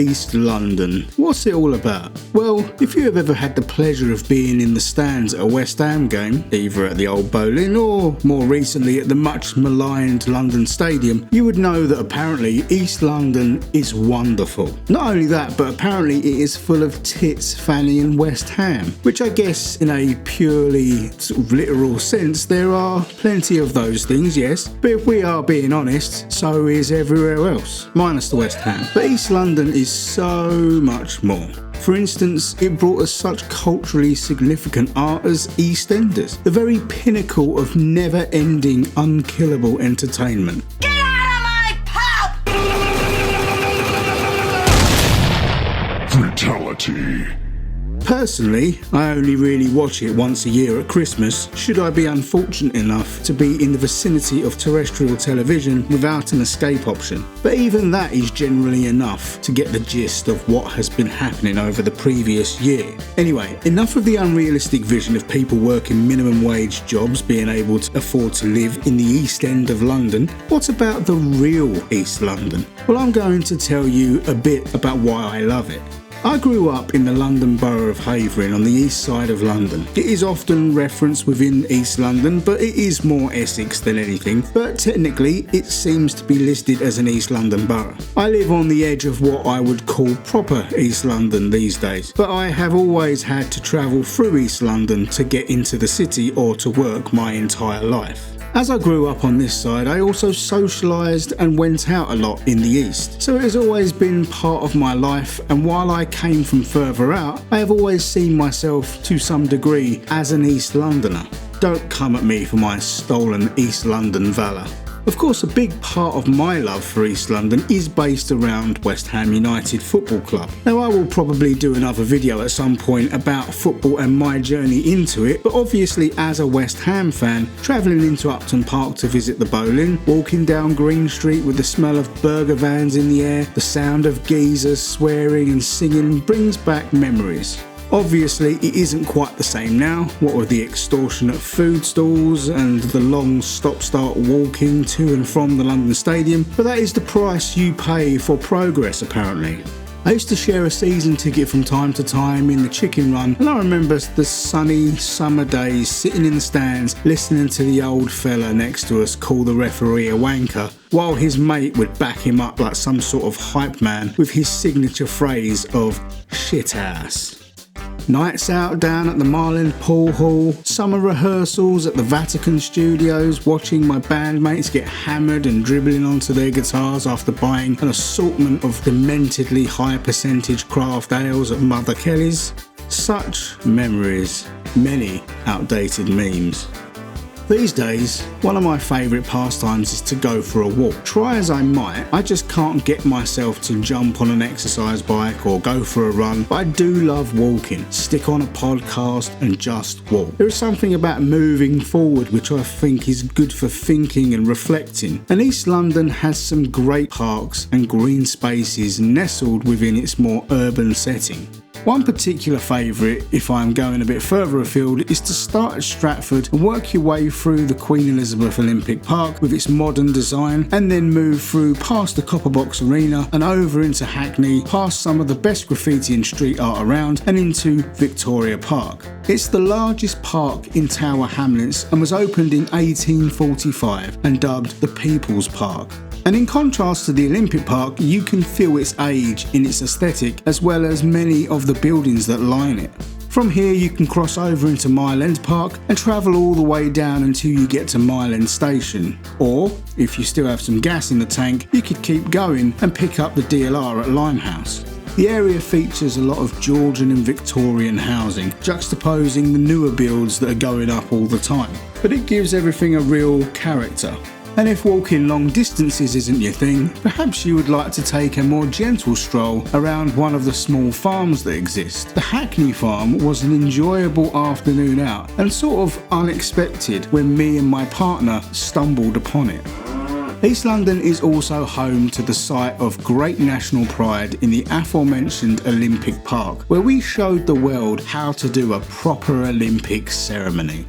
East London. What's it all about? Well, if you have ever had the pleasure of being in the stands at a West Ham game, either at the Old Bowling or more recently at the much maligned London Stadium, you would know that apparently East London is wonderful. Not only that, but apparently it is full of tits, fanny and West Ham, which I guess in a purely sort of literal sense there are plenty of those things, yes, but if we are being honest, so is everywhere else, minus the West Ham. But East London is so much more. For instance, it brought us such culturally significant art as EastEnders, the very pinnacle of never-ending, unkillable entertainment. Get out of my pub! Fatality. Personally, I only really watch it once a year at Christmas, should I be unfortunate enough to be in the vicinity of terrestrial television without an escape option. But even that is generally enough to get the gist of what has been happening over the previous year. Anyway, enough of the unrealistic vision of people working minimum wage jobs being able to afford to live in the East End of London. What about the real East London? Well, I'm going to tell you a bit about why I love it. I grew up in the London borough of Havering on the east side of London. It is often referenced within East London, but it is more Essex than anything. But technically, it seems to be listed as an East London borough. I live on the edge of what I would call proper East London these days, but I have always had to travel through East London to get into the city or to work my entire life. As I grew up on this side, I also socialised and went out a lot in the east, so it has always been part of my life, and while I came from further out, I have always seen myself to some degree as an East Londoner. Don't come at me for my stolen East London valour. Of course, a big part of my love for East London is based around West Ham United Football Club. Now, I will probably do another video at some point about football and my journey into it, but obviously as a West Ham fan, travelling into Upton Park to visit the bowling, walking down Green Street with the smell of burger vans in the air, the sound of geezers swearing and singing brings back memories. Obviously, it isn't quite the same now, what with the extortionate food stalls and the long stop-start walking to and from the London Stadium, but that is the price you pay for progress apparently. I used to share a season ticket from time to time in the Chicken Run, and I remember the sunny summer days sitting in the stands listening to the old fella next to us call the referee a wanker, while his mate would back him up like some sort of hype man with his signature phrase of shit ass. Nights out down at the Marlin Pool Hall, summer rehearsals at the Vatican Studios, watching my bandmates get hammered and dribbling onto their guitars after buying an assortment of dementedly high percentage craft ales at Mother Kelly's. Such memories, many outdated memes. These days, one of my favourite pastimes is to go for a walk. Try as I might, I just can't get myself to jump on an exercise bike or go for a run, but I do love walking. Stick on a podcast and just walk. There is something about moving forward which I think is good for thinking and reflecting. And East London has some great parks and green spaces nestled within its more urban setting. One particular favourite, if I'm going a bit further afield, is to start at Stratford and work your way through the Queen Elizabeth Olympic Park with its modern design, and then move through past the Copper Box Arena and over into Hackney, past some of the best graffiti and street art around, and into Victoria Park. It's the largest park in Tower Hamlets and was opened in 1845 and dubbed the People's Park. And in contrast to the Olympic Park, you can feel its age in its aesthetic as well as many of the buildings that line it. From here you can cross over into Mile End Park and travel all the way down until you get to Mile End Station. Or, if you still have some gas in the tank, you could keep going and pick up the DLR at Limehouse. The area features a lot of Georgian and Victorian housing, juxtaposing the newer builds that are going up all the time. But it gives everything a real character. And if walking long distances isn't your thing, perhaps you would like to take a more gentle stroll around one of the small farms that exist. The Hackney farm was an enjoyable afternoon out and sort of unexpected when me and my partner stumbled upon it. East London is also home to the site of great national pride in the aforementioned Olympic Park, where we showed the world how to do a proper Olympic ceremony.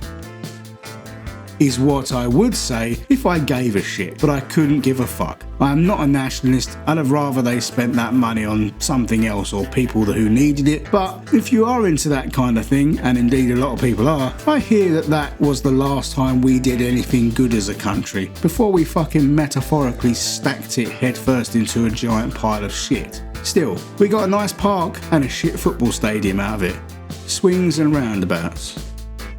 is what I would say if I gave a shit, but I couldn't give a fuck. I am not a nationalist. I'd have rather they spent that money on something else or people who needed it. But if you are into that kind of thing, and indeed a lot of people are, I hear that that was the last time we did anything good as a country, before we fucking metaphorically stacked it headfirst into a giant pile of shit. Still, we got a nice park and a shit football stadium out of it. Swings and roundabouts.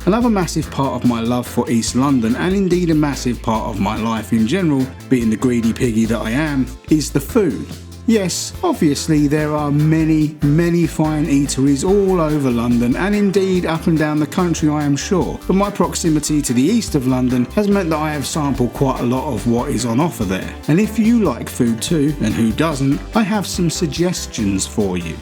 Another massive part of my love for East London, and indeed a massive part of my life in general, being the greedy piggy that I am, is the food. Yes, obviously there are many fine eateries all over London, and indeed up and down the country, I am sure, but my proximity to the east of London has meant that I have sampled quite a lot of what is on offer there. And if you like food too, and who doesn't, I have some suggestions for you.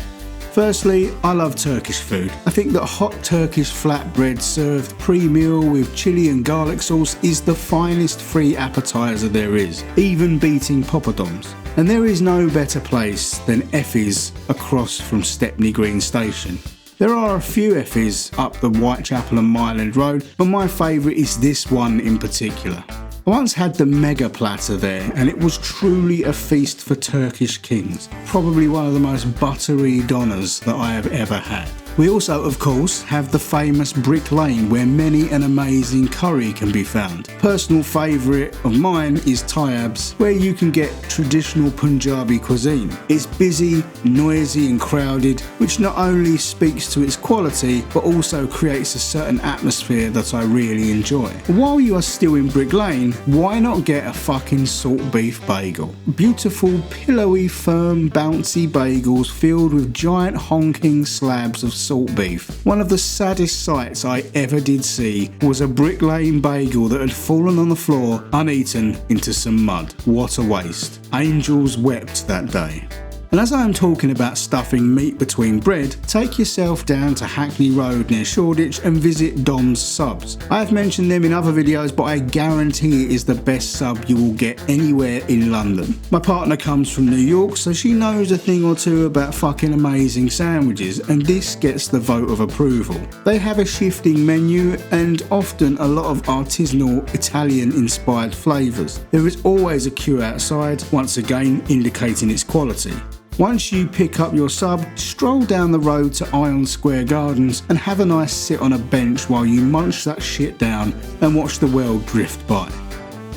Firstly, I love Turkish food. I think that hot Turkish flatbread served pre-meal with chilli and garlic sauce is the finest free appetizer there is, even beating poppadoms. And there is no better place than Effie's across from Stepney Green Station. There are a few Effie's up the Whitechapel and Mile End Road, but my favourite is this one in particular. I once had the mega platter there, and it was truly a feast for Turkish kings. Probably one of the most buttery donors that I have ever had. We also, of course, have the famous Brick Lane, where many an amazing curry can be found. Personal favourite of mine is Tayyab's, where you can get traditional Punjabi cuisine. It's busy, noisy and crowded, which not only speaks to its quality, but also creates a certain atmosphere that I really enjoy. While you are still in Brick Lane, why not get a fucking salt beef bagel? Beautiful, pillowy, firm, bouncy bagels filled with giant honking slabs of salt beef. One of the saddest sights I ever did see was a Brick Lane bagel that had fallen on the floor, uneaten, into some mud. What a waste. Angels wept that day. And as I am talking about stuffing meat between bread, take yourself down to Hackney Road near Shoreditch and visit Dom's Subs. I have mentioned them in other videos, but I guarantee it is the best sub you will get anywhere in London. My partner comes from New York, so she knows a thing or two about fucking amazing sandwiches, and this gets the vote of approval. They have a shifting menu and often a lot of artisanal Italian-inspired flavours. There is always a queue outside, once again indicating its quality. Once you pick up your sub, stroll down the road to Ion Square Gardens and have a nice sit on a bench while you munch that shit down and watch the world drift by.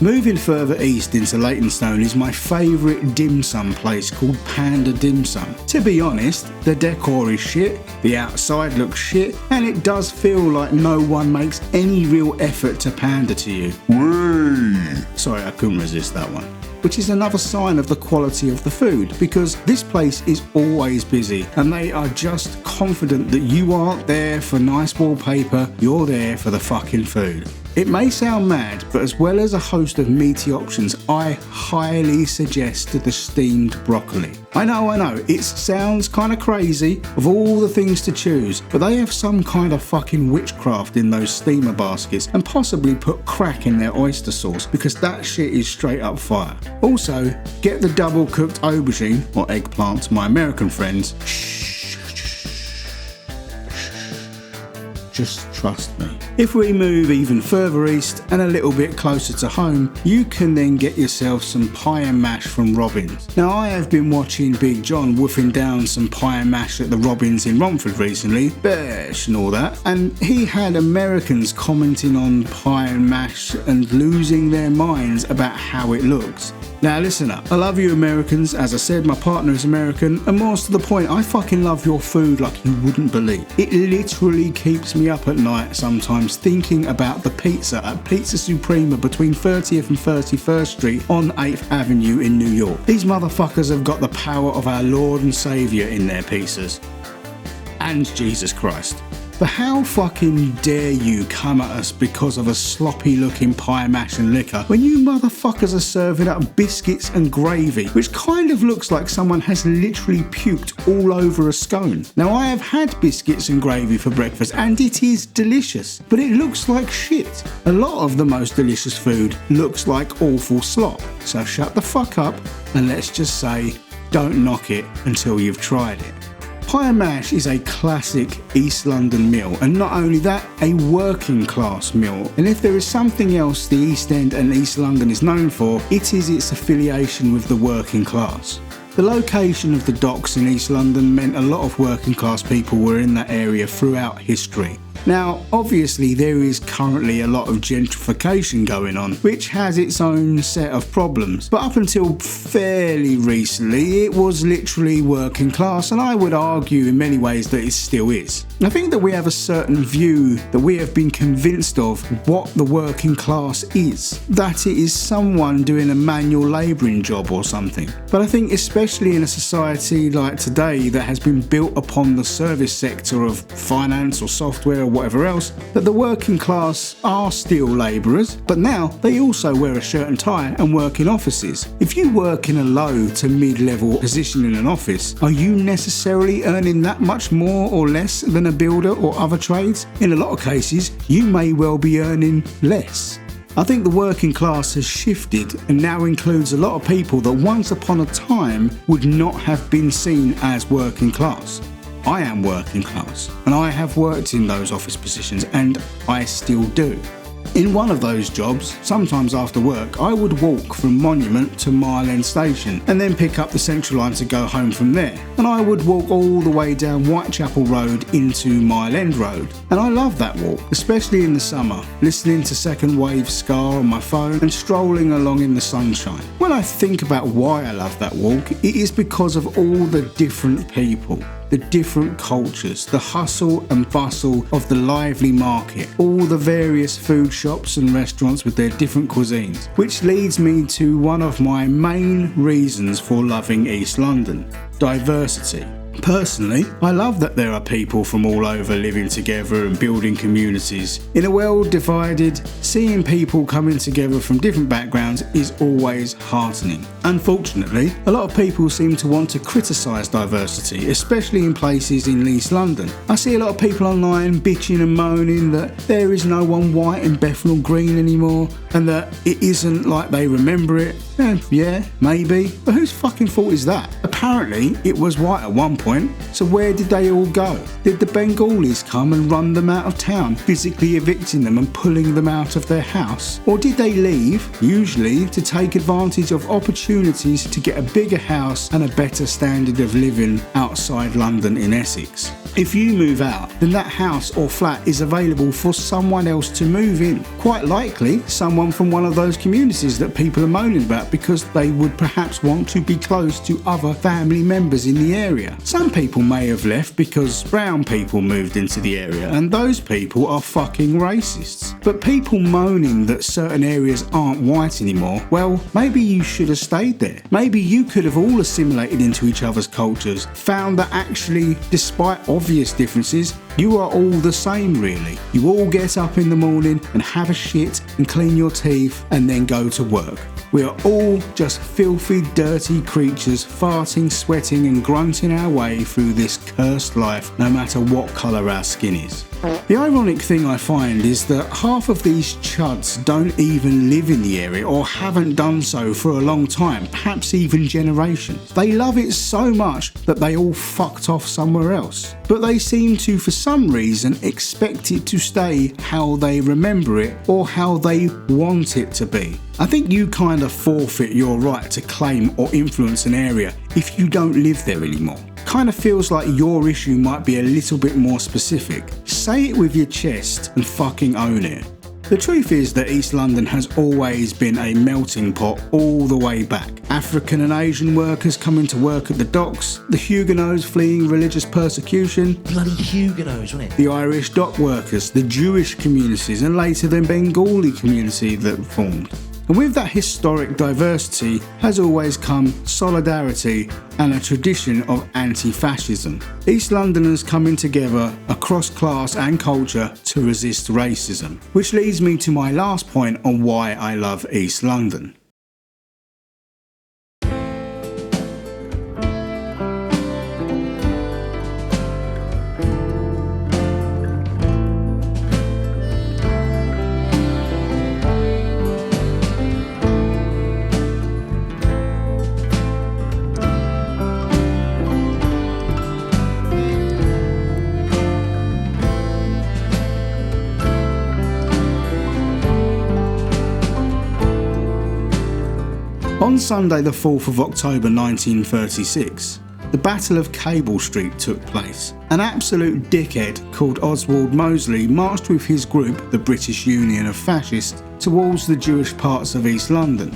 Moving further east into Leytonstone is my favourite dim sum place called Panda Dim Sum. To be honest, the decor is shit, the outside looks shit, and it does feel like no one makes any real effort to pander to you. Sorry, I couldn't resist that one. Which is another sign of the quality of the food, because this place is always busy and they are just confident that you aren't there for nice wallpaper, you're there for the fucking food. It may sound mad, but as well as a host of meaty options, I highly suggest the steamed broccoli. I know, it sounds kinda crazy of all the things to choose, but they have some kind of fucking witchcraft in those steamer baskets and possibly put crack in their oyster sauce, because that shit is straight up fire. Also, get the double cooked aubergine, or eggplant to my American friends. Just trust me. If we move even further east and a little bit closer to home, you can then get yourself some pie and mash from Robins. Now, I have been watching Big John woofing down some pie and mash at the Robins in Romford recently, besh and all that, and he had Americans commenting on pie and mash and losing their minds about how it looks. Now listen up, I love you Americans, as I said my partner is American, and more to the point, I fucking love your food like you wouldn't believe. It literally keeps me up at night sometimes thinking about the pizza at Pizza Suprema between 30th and 31st Street on 8th Avenue in New York. These motherfuckers have got the power of our Lord and Saviour in their pizzas. And Jesus Christ. But how fucking dare you come at us because of a sloppy looking pie mash and liquor when you motherfuckers are serving up biscuits and gravy, which kind of looks like someone has literally puked all over a scone. Now, I have had biscuits and gravy for breakfast and it is delicious, but it looks like shit. A lot of the most delicious food looks like awful slop. So shut the fuck up and let's just say, don't knock it until you've tried it. Pie and mash is a classic East London meal, and not only that, a working class meal. And if there is something else the East End and East London is known for, it is its affiliation with the working class. The location of the docks in East London meant a lot of working class people were in that area throughout history. Now, obviously there is currently a lot of gentrification going on, which has its own set of problems, but up until fairly recently it was literally working class, and I would argue in many ways that it still is. I think that we have a certain view that we have been convinced of what the working class is, that it is someone doing a manual labouring job or something. But I think especially in a society like today that has been built upon the service sector of finance or software or whatever else, that the working class are still labourers, but now they also wear a shirt and tie and work in offices. If you work in a low to mid-level position in an office, are you necessarily earning that much more or less than a builder or other trades? In a lot of cases, you may well be earning less. I think the working class has shifted and now includes a lot of people that once upon a time would not have been seen as working class. I am working class, and I have worked in those office positions, and I still do. In one of those jobs, sometimes after work, I would walk from Monument to Mile End Station and then pick up the Central Line to go home from there. And I would walk all the way down Whitechapel Road into Mile End Road. And I love that walk, especially in the summer, listening to Second Wave ska on my phone and strolling along in the sunshine. When I think about why I love that walk, it is because of all the different people, the different cultures, the hustle and bustle of the lively market, all the various food shops and restaurants with their different cuisines, which leads me to one of my main reasons for loving East London: diversity. Personally, I love that there are people from all over living together and building communities. In a world divided, seeing people coming together from different backgrounds is always heartening. Unfortunately, a lot of people seem to want to criticise diversity, especially in places in East London. I see a lot of people online bitching and moaning that there is no one white in Bethnal Green anymore, and that it isn't like they remember it. Yeah, maybe, but whose fucking fault is that? Apparently, it was white at one point, so where did they all go? Did the Bengalis come and run them out of town, physically evicting them and pulling them out of their house? Or did they leave, usually to take advantage of opportunities to get a bigger house and a better standard of living outside London in Essex? If you move out, then that house or flat is available for someone else to move in. Quite likely, someone from one of those communities that people are moaning about because they would perhaps want to be close to other family members in the area. Some people may have left because brown people moved into the area, and those people are fucking racists. But people moaning that certain areas aren't white anymore, well, maybe you should have stayed there. Maybe you could have all assimilated into each other's cultures, found that actually, despite obvious differences, you are all the same really. You all get up in the morning and have a shit and clean your teeth and then go to work. We are all just filthy, dirty creatures farting, sweating and grunting our way through this cursed life, no matter what colour our skin is. The ironic thing I find is that half of these chuds don't even live in the area or haven't done so for a long time, perhaps even generations. They love it so much that they all fucked off somewhere else. But they seem to, for some reason, expect it to stay how they remember it or how they want it to be. I think you kind of forfeit your right to claim or influence an area if you don't live there anymore. Kind of feels like your issue might be a little bit more specific. Say it with your chest and fucking own it. The truth is that East London has always been a melting pot all the way back. African and Asian workers coming to work at the docks, the Huguenots fleeing religious persecution, Bloody Huguenots, wasn't it? the Irish dock workers, the Jewish communities, and later the Bengali community that formed. And with that historic diversity has always come solidarity and a tradition of anti-fascism. East Londoners coming together across class and culture to resist racism. Which leads me to my last point on why I love East London. On Sunday the 4th of October 1936, the Battle of Cable Street took place. An absolute dickhead called Oswald Mosley marched with his group, the British Union of Fascists, towards the Jewish parts of East London.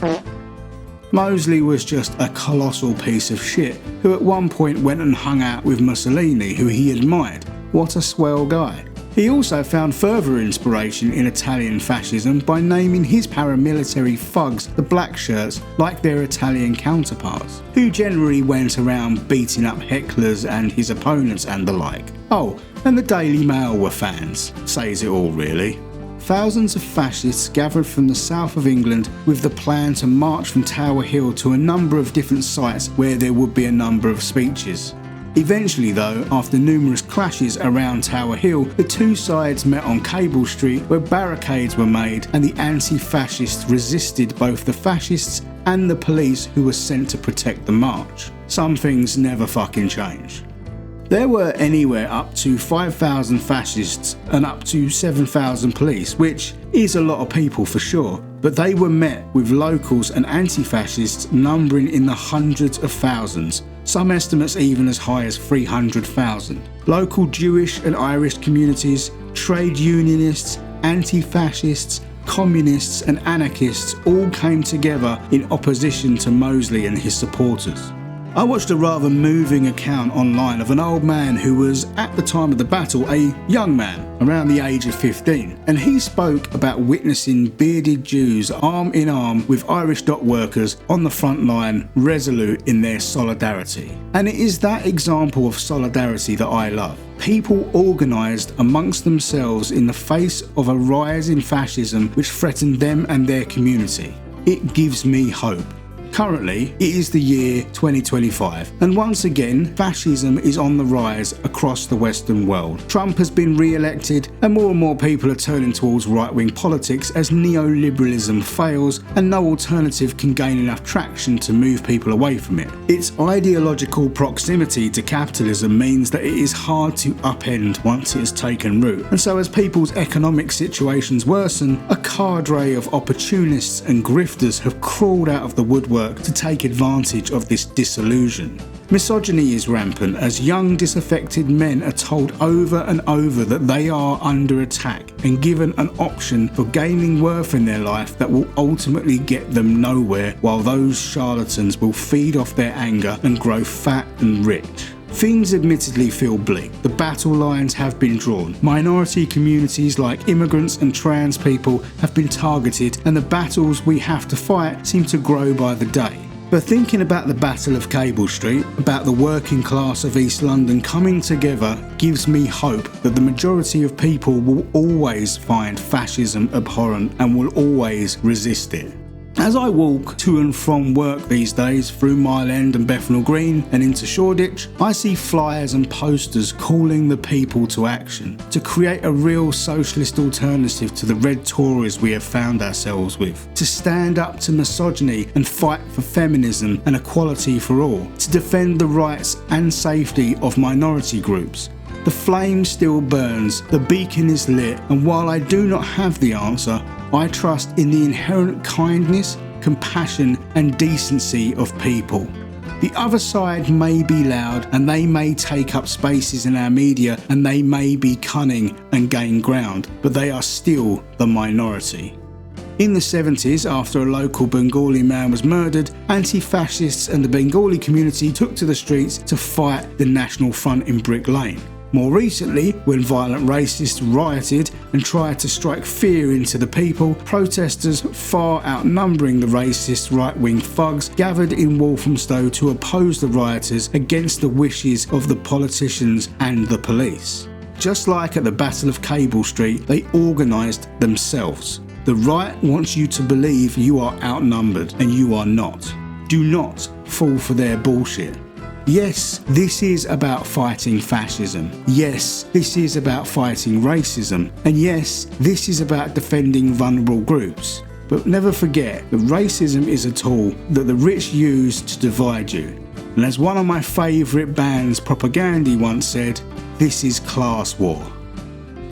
Mosley was just a colossal piece of shit who at one point went and hung out with Mussolini, who he admired. What a swell guy. He also found further inspiration in Italian fascism by naming his paramilitary thugs the black shirts like their Italian counterparts, who generally went around beating up hecklers and his opponents and the like. Oh, and the Daily Mail were fans. Says it all really. Thousands of fascists gathered from the south of England with the plan to march from Tower Hill to a number of different sites where there would be a number of speeches. Eventually though, after numerous clashes around Tower Hill, the two sides met on Cable Street where barricades were made and the anti-fascists resisted both the fascists and the police who were sent to protect the march. Some things never fucking change. There were anywhere up to 5,000 fascists and up to 7,000 police, which is a lot of people for sure, but they were met with locals and anti-fascists numbering in the hundreds of thousands, some estimates even as high as 300,000. Local Jewish and Irish communities, trade unionists, anti-fascists, communists and anarchists all came together in opposition to Mosley and his supporters. I watched a rather moving account online of an old man who was, at the time of the battle, a young man, around the age of 15, and he spoke about witnessing bearded Jews arm in arm with Irish dock workers on the front line, resolute in their solidarity. And it is that example of solidarity that I love. People organised amongst themselves in the face of a rise in fascism which threatened them and their community. It gives me hope. Currently, it is the year 2025, and once again, fascism is on the rise across the Western world. Trump has been re-elected, and more people are turning towards right-wing politics as neoliberalism fails and no alternative can gain enough traction to move people away from it. Its ideological proximity to capitalism means that it is hard to upend once it has taken root, and so as people's economic situations worsen, a cadre of opportunists and grifters have crawled out of the woodwork to take advantage of this disillusion. Misogyny is rampant as young disaffected men are told over and over that they are under attack and given an option for gaining worth in their life that will ultimately get them nowhere, while those charlatans will feed off their anger and grow fat and rich. Things admittedly feel bleak. The battle lines have been drawn. Minority communities like immigrants and trans people have been targeted, and the battles we have to fight seem to grow by the day. But thinking about the Battle of Cable Street, about the working class of East London coming together, gives me hope that the majority of people will always find fascism abhorrent and will always resist it. As I walk to and from work these days through Mile End and Bethnal Green and into Shoreditch, I see flyers and posters calling the people to action, to create a real socialist alternative to the red Tories we have found ourselves with, to stand up to misogyny and fight for feminism and equality for all, to defend the rights and safety of minority groups. The flame still burns, the beacon is lit, and while I do not have the answer, I trust in the inherent kindness, compassion and decency of people. The other side may be loud and they may take up spaces in our media and they may be cunning and gain ground, but they are still the minority. In the 70s, after a local Bengali man was murdered, anti-fascists and the Bengali community took to the streets to fight the National Front in Brick Lane. More recently, when violent racists rioted and tried to strike fear into the people, protesters far outnumbering the racist right-wing thugs gathered in Walthamstow to oppose the rioters against the wishes of the politicians and the police. Just like at the Battle of Cable Street, they organised themselves. The right wants you to believe you are outnumbered, and you are not. Do not fall for their bullshit. Yes, this is about fighting fascism. Yes, this is about fighting racism. And yes, this is about defending vulnerable groups. But never forget that racism is a tool that the rich use to divide you. And as one of my favourite bands, Propaganda, once said, this is class war.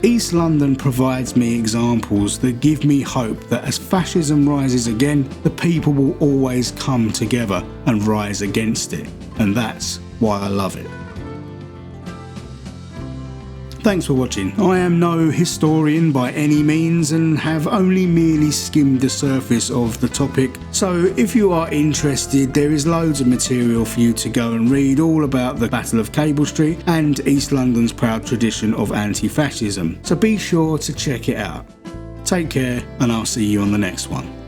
East London provides me examples that give me hope that as fascism rises again, the people will always come together and rise against it. And that's why I love it. Thanks for watching. I am no historian by any means and have only merely skimmed the surface of the topic. So if you are interested, there is loads of material for you to go and read all about the Battle of Cable Street and East London's proud tradition of anti-fascism. So be sure to check it out. Take care and I'll see you on the next one.